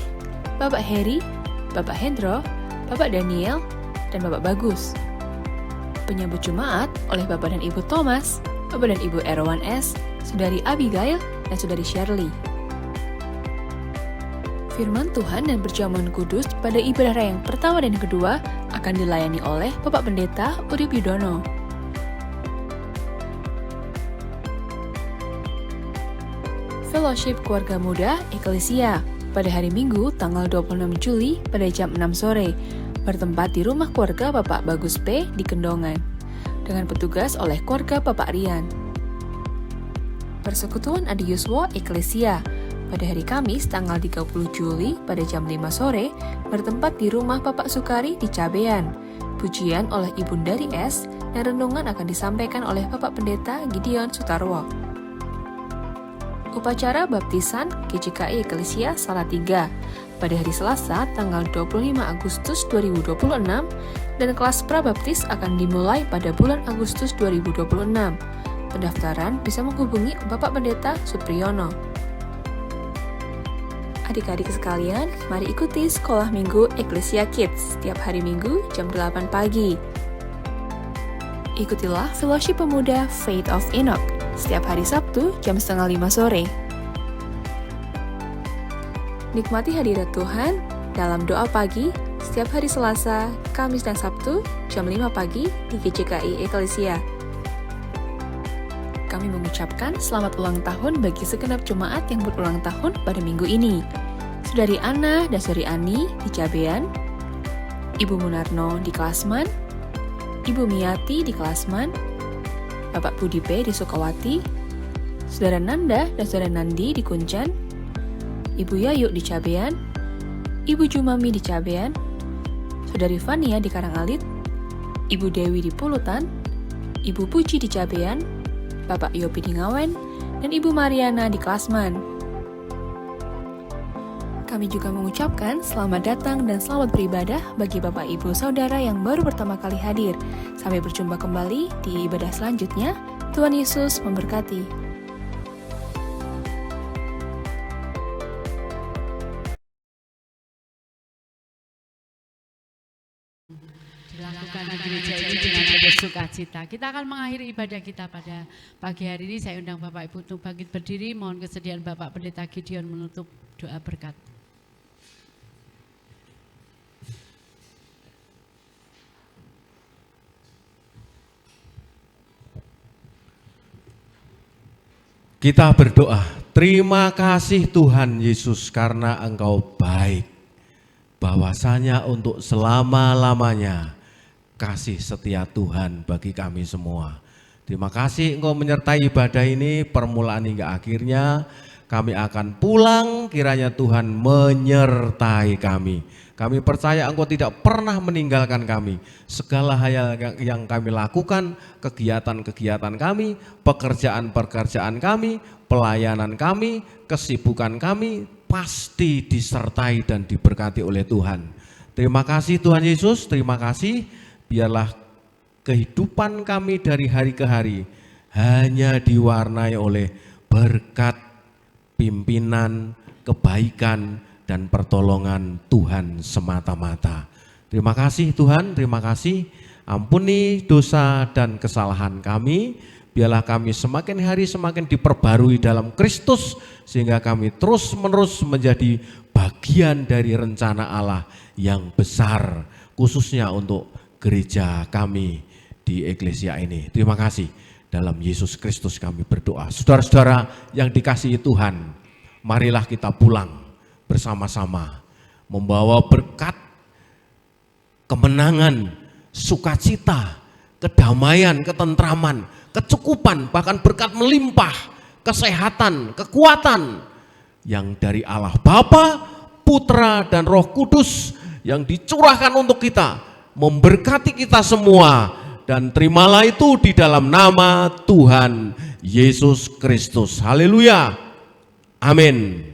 Bapak Heri, Bapak Hendro, Bapak Daniel, dan Bapak Bagus. Penyambut Jemaat oleh Bapak dan Ibu Thomas, Bapak dan Ibu Erwan S, Saudari Abigail, dan Saudari Shirley. Firman Tuhan dan perjamuan kudus pada ibadah raya yang pertama dan yang kedua akan dilayani oleh Bapak Pendeta Urip Yudono. Fellowship Keluarga Muda Eklesia pada hari Minggu tanggal 26 Juli pada jam 6 sore bertempat di rumah keluarga Bapak Bagus P di Kendongan dengan petugas oleh keluarga Bapak Rian. Persekutuan Adi Yuswo Eklesia pada hari Kamis tanggal 30 Juli pada jam 5 sore bertempat di rumah Bapak Sukari di Cabean. Pujian oleh Ibundari S dan renungan akan disampaikan oleh Bapak Pendeta Gideon Sutarwo. Upacara baptisan GJKI Eklesia Salatiga pada hari Selasa tanggal 25 Agustus 2026 dan kelas prabaptis akan dimulai pada bulan Agustus 2026. Pendaftaran bisa menghubungi Bapak Pendeta Supriyono. Adik-adik sekalian, mari ikuti Sekolah Minggu Eklesia Kids setiap hari Minggu jam 8 pagi. Ikutilah Fellowship Pemuda Faith of Enoch setiap hari Sabtu jam 4:30 sore. Nikmati hadirat Tuhan dalam doa pagi setiap hari Selasa, Kamis, dan Sabtu jam 5 pagi di GJKI Eklesia. Kami mengucapkan selamat ulang tahun bagi segenap jemaat yang berulang tahun pada minggu ini. Saudari Ana dan Saudari Ani di Cabean, Ibu Munarno di Klasman, Ibu Miati di Klasman, Bapak Budi P di Sukawati, Saudara Nanda dan Saudara Nandi di Kuncen, Ibu Yayu di Cabean, Ibu Jumami di Cabean, Saudari Fania di Karangalit, Ibu Dewi di Pulutan, Ibu Puji di Cabean, Bapak Yopi di Ngawen, dan Ibu Mariana di Klasman. Kami juga mengucapkan selamat datang dan selamat beribadah bagi Bapak Ibu Saudara yang baru pertama kali hadir. Sampai berjumpa kembali di ibadah selanjutnya. Tuhan Yesus memberkati. Dilakukan di gereja ini dengan penuh sukacita. Kita akan mengakhiri ibadah kita pada pagi hari ini. Saya undang Bapak Ibu untuk bangkit berdiri. Mohon kesediaan Bapak Pendeta Gideon menutup doa berkat. Kita berdoa, terima kasih Tuhan Yesus karena Engkau baik. Bahwasanya untuk selama-lamanya kasih setia Tuhan bagi kami semua. Terima kasih Engkau menyertai ibadah ini permulaan hingga akhirnya. Kami akan pulang, kiranya Tuhan menyertai kami. Kami percaya Engkau tidak pernah meninggalkan kami. Segala hal yang kami lakukan, kegiatan-kegiatan kami, pekerjaan-pekerjaan kami, pelayanan kami, kesibukan kami, pasti disertai dan diberkati oleh Tuhan. Terima kasih Tuhan Yesus, terima kasih. Biarlah kehidupan kami dari hari ke hari hanya diwarnai oleh berkat, pimpinan, kebaikan, dan pertolongan Tuhan semata-mata. Terima kasih Tuhan, terima kasih. Ampuni dosa dan kesalahan kami. Biarlah kami semakin hari semakin diperbarui dalam Kristus, sehingga kami terus-menerus menjadi bagian dari rencana Allah yang besar, khususnya untuk gereja kami di Eklesia ini. Terima kasih. Dalam Yesus Kristus kami berdoa. Saudara-saudara yang dikasihi Tuhan, marilah kita pulang bersama-sama, membawa berkat, kemenangan, sukacita, kedamaian, ketentraman, kecukupan, bahkan berkat melimpah, kesehatan, kekuatan yang dari Allah Bapa, Putra, dan Roh Kudus yang dicurahkan untuk kita, memberkati kita semua. Dan terimalah itu di dalam nama Tuhan Yesus Kristus. Haleluya. Amin.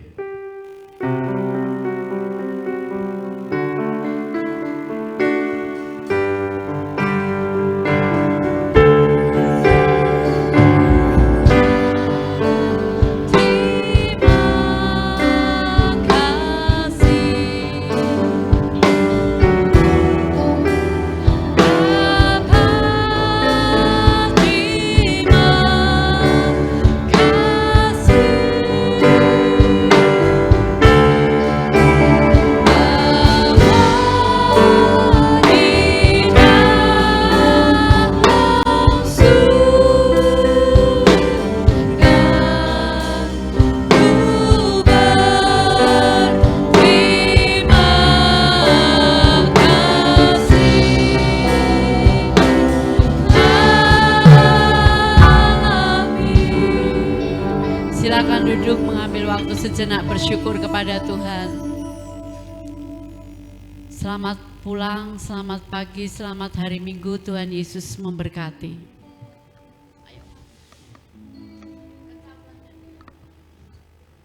Silakan duduk mengambil waktu sejenak bersyukur kepada Tuhan. Selamat pulang, selamat pagi, selamat hari Minggu. Tuhan Yesus memberkati.